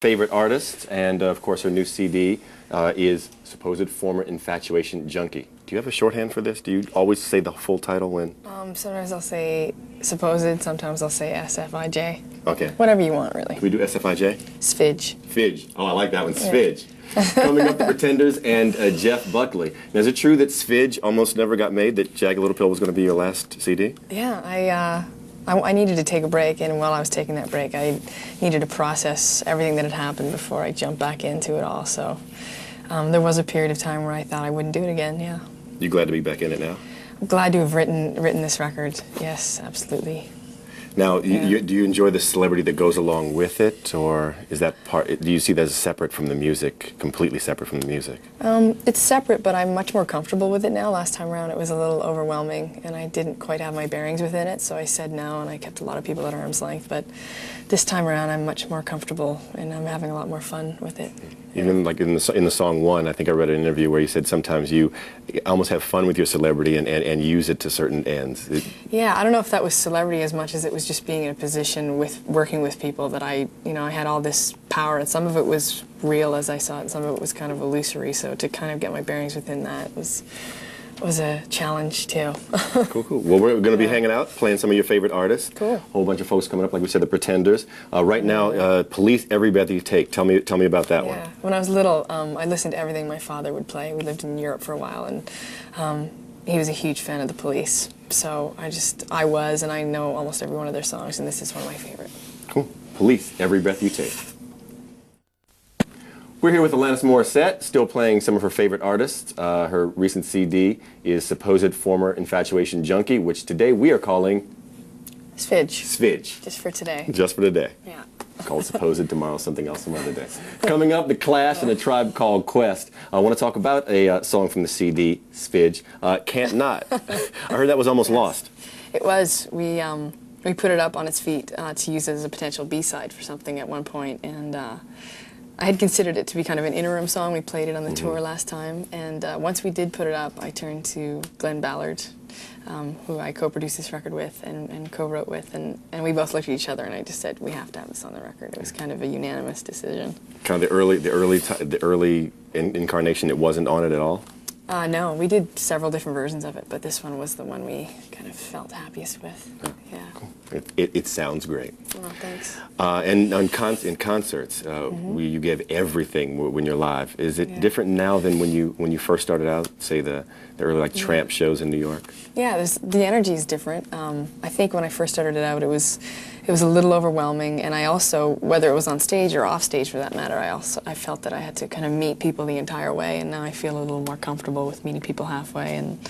Favorite artist, and of course her new CD is Supposed Former Infatuation Junkie. Do you have a shorthand for this? Do you always say the full title when? Sometimes I'll say supposed, sometimes I'll say SFIJ. Okay. Whatever you want, really. Can we do SFIJ? Sfidge. Fidge. Oh, I like that one. Sfidge. Coming up, the Pretenders and Jeff Buckley. Now, is it true that Sfidge almost never got made, that Jagged Little Pill was going to be your last CD? Yeah, I needed to take a break, and while I was taking that break, I needed to process everything that had happened before I jumped back into it all. So there was a period of time where I thought I wouldn't do it again, yeah. You glad to be back in it now? I'm glad to have written this record. Yes, absolutely. Now, do you enjoy the celebrity that goes along with it, or is that part? Do you see that as separate from the music, completely separate from the music? It's separate, but I'm much more comfortable with it now. Last time around, it was a little overwhelming, and I didn't quite have my bearings within it, so I said no, and I kept a lot of people at arm's length. But this time around, I'm much more comfortable, and I'm having a lot more fun with it. Even like in the song One, I think I read an interview where you said sometimes you almost have fun with your celebrity and use it to certain ends. Yeah, I don't know if that was celebrity as much as it was just being in a position with working with people that I had all this power, and some of it was real as I saw it, and some of it was kind of illusory. So to kind of get my bearings within that was a challenge too. Cool. Well, we're going to be hanging out, playing some of your favorite artists. Cool. A whole bunch of folks coming up, like we said, the Pretenders. Right now, Police, Every Breath You Take. Tell me about that one. When I was little, I listened to everything my father would play. We lived in Europe for a while, and he was a huge fan of the Police. So I was, and I know almost every one of their songs, and this is one of my favorite. Cool. Police, Every Breath You Take. We're here with Alanis Morissette, still playing some of her favorite artists. Her recent CD is Supposed Former Infatuation Junkie, which today we are calling Sfidge. Sfidge. Just for today. Just for today. Yeah. Called Supposed, tomorrow something else some other day. Coming up, The Clash and A Tribe Called Quest. I want to talk about a song from the CD, Sfidge, Can't Not. I heard that was almost lost. It was. We put it up on its feet to use as a potential B-side for something at one point, and I had considered it to be kind of an interim song. We played it on the tour last time, and once we did put it up, I turned to Glenn Ballard, who I co-produced this record with and co-wrote with, and we both looked at each other, and I just said, we have to have this on the record. It was kind of a unanimous decision. Kind of the early incarnation, it wasn't on it at all? No, we did several different versions of it, but this one was the one we kind of felt happiest with. Yeah. Cool. It sounds great. Well, thanks. And in concerts, you give everything when you're live. Is it different now than when you first started out, say the early Tramp shows in New York? Yeah, the energy is different. I think when I first started it out, it was a little overwhelming, and I also, whether it was on stage or off stage for that matter, I felt that I had to kind of meet people the entire way, and now I feel a little more comfortable with meeting people halfway. And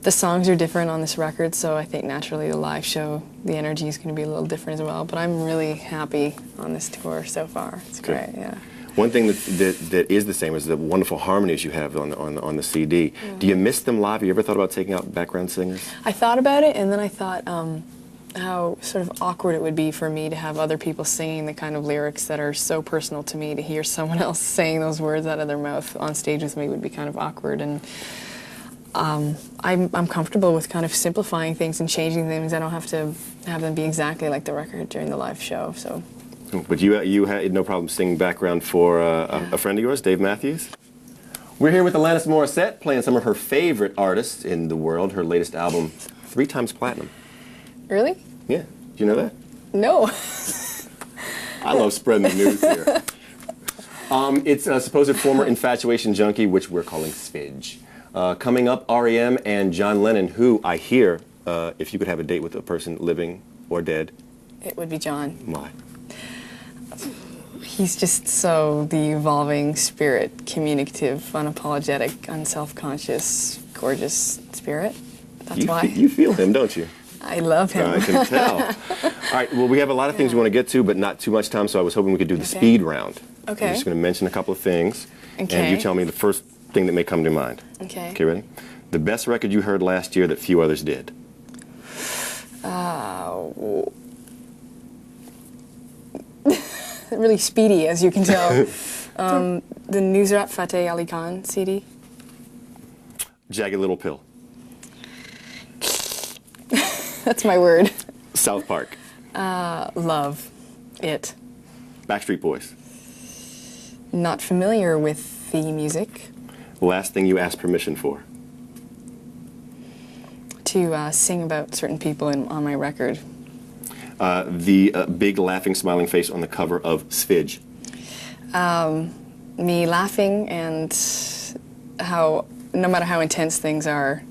the songs are different on this record, so I think naturally the live show, the energy is going to be a little different as well. But I'm really happy on this tour so far. It's great, yeah. One thing that is the same is the wonderful harmonies you have on the CD. Do you miss them live? Have you ever thought about taking out background singers? I thought about it, and then I thought how sort of awkward it would be for me to have other people singing the kind of lyrics that are so personal to me. To hear someone else saying those words out of their mouth on stage with me would be kind of awkward. And I'm comfortable with kind of simplifying things and changing things. I don't have to have them be exactly like the record during the live show. So. But you had no problem singing background for a friend of yours, Dave Matthews? We're here with Alanis Morissette, playing some of her favorite artists in the world. Her latest album, 3 times platinum. Really? Yeah. Do you know that? No. I love spreading the news here. It's a Supposed Former Infatuation Junkie, which we're calling Sfidge. Coming up, R.E.M. and John Lennon, who I hear, if you could have a date with a person living or dead. It would be John. Why? He's just so the evolving spirit, communicative, unapologetic, unself-conscious, gorgeous spirit. That's why. You feel him, don't you? I love him. I can tell. All right, well, we have a lot of things we want to get to, but not too much time, so I was hoping we could do the speed round. Okay. I'm just going to mention a couple of things, and Okay. you tell me the first thing that may come to mind. Okay. Okay, ready? The best record you heard last year that few others did. Really speedy, as you can tell. The Nusrat Fateh Ali Khan CD. Jagged Little Pill. That's my word. South Park. Love. It. Backstreet Boys. not familiar with the music. Last thing you asked permission for? To sing about certain people on my record. The big laughing smiling face on the cover of Svidge. Me laughing, and how no matter how intense things are,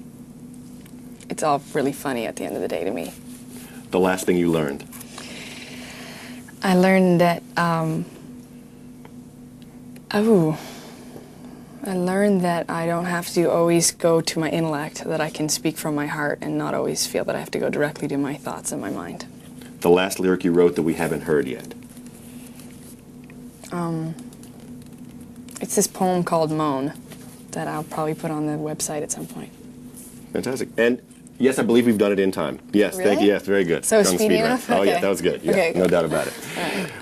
it's all really funny at the end of the day to me. The last thing you learned? I learned that, I learned that I don't have to always go to my intellect, that I can speak from my heart and not always feel that I have to go directly to my thoughts and my mind. The last lyric you wrote that we haven't heard yet? It's this poem called Moan that I'll probably put on the website at some point. Fantastic. And yes, I believe we've done it in time. Yes, Really? Thank you. Yes, very good. So You're on the speedy speed enough? round. Oh yeah, Okay. that was good. Yeah, Okay, no good. doubt about it.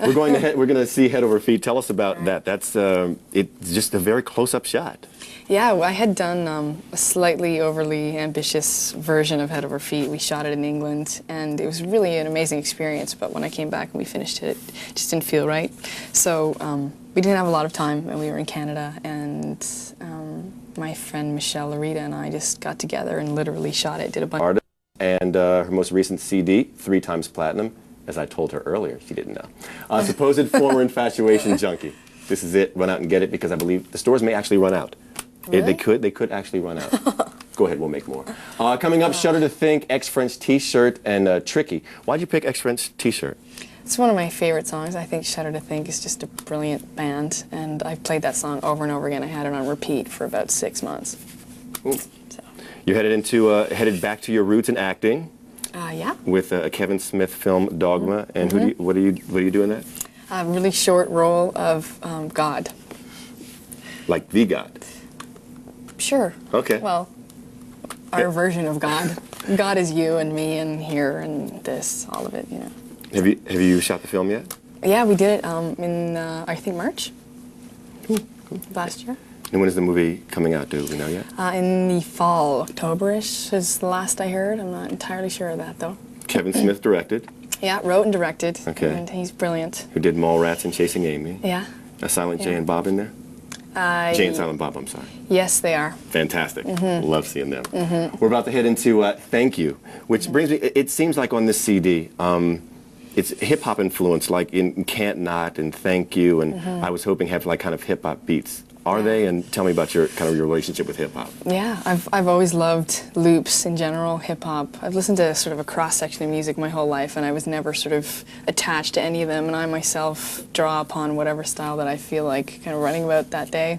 We're going to see Head Over Feet. Tell us about that. That's it's just a very close-up shot. Yeah, well, I had done a slightly overly ambitious version of Head Over Feet. We shot it in England, and it was really an amazing experience, but when I came back and we finished it, it just didn't feel right. So we didn't have a lot of time, and we were in Canada, and my friend Michelle Larita and I just got together and literally shot it, did a bunch. Artist, and her most recent CD, 3 times platinum, as I told her earlier, she didn't know. Supposed former infatuation junkie. This is it. Run out and get it, because I believe the stores may actually run out. Really? They could actually run out. Go ahead, we'll make more. Coming up, Shudder to Think, Ex-French T-shirt, and Tricky. Why'd you pick Ex-French T-shirt? It's one of my favorite songs. I think Shudder to Think is just a brilliant band, and I've played that song over and over again. I had it on repeat for about 6 months. Ooh. So. You headed back to your roots in acting. Yeah. With a Kevin Smith film, Dogma, and what do you do in that? A really short role of God. Like the God. Sure. Okay. Well, our version of God. God is you and me and here and this, all of it, you know. Have you shot the film yet? Yeah, we did it in, I think, March last year. And when is the movie coming out? Do we know yet? In the fall, October-ish is the last I heard. I'm not entirely sure of that, though. Kevin Smith directed. Yeah, wrote and directed. Okay. And he's brilliant. Who did Mallrats and Chasing Amy. Yeah. A Silent Jay and Bob in there? Jay and Silent Bob, I'm sorry. Yes, they are. Fantastic. Love seeing them. We're about to head into Thank You, which brings me, it seems like on this CD, it's hip-hop influence, like in Can't Not and Thank You, and I was hoping have like kind of hip-hop beats. Are they? And tell me about your relationship with hip-hop. Yeah, I've always loved loops in general, hip-hop. I've listened to sort of a cross-section of music my whole life, and I was never sort of attached to any of them, and I myself draw upon whatever style that I feel like kind of writing about that day.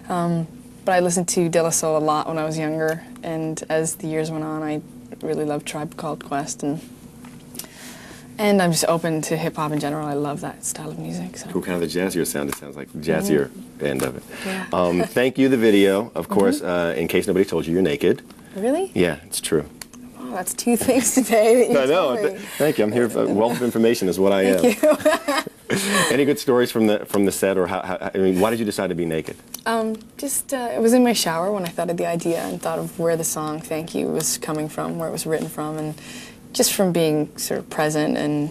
But I listened to De La Soul a lot when I was younger, and as the years went on, I really loved Tribe Called Quest, and I'm just open to hip-hop in general. I love that style of music. So. Cool, kind of the jazzier sound. It sounds like the jazzier end of it. Yeah. Thank You, the video. Of course, in case nobody told you, you're naked. Really? Yeah, it's true. Oh, that's 2 things today that you I know. told me. Thank you. I'm here. A wealth of information is what I am. Thank you. Any good stories from the set, or how? I mean, why did you decide to be naked? It was in my shower when I thought of the idea and thought of where the song "Thank You" was coming from, where it was written from, and just from being sort of present and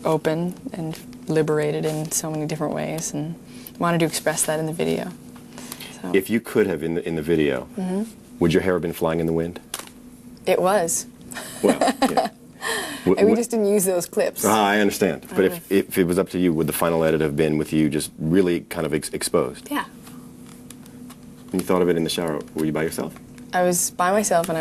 open and liberated in so many different ways, and wanted to express that in the video. So. If you could have in the video, would your hair have been flying in the wind? It was. Well, yeah. And we just didn't use those clips. I understand. But if it was up to you, would the final edit have been with you just really kind of exposed? Yeah. When you thought of it in the shower, were you by yourself? I was by myself, and I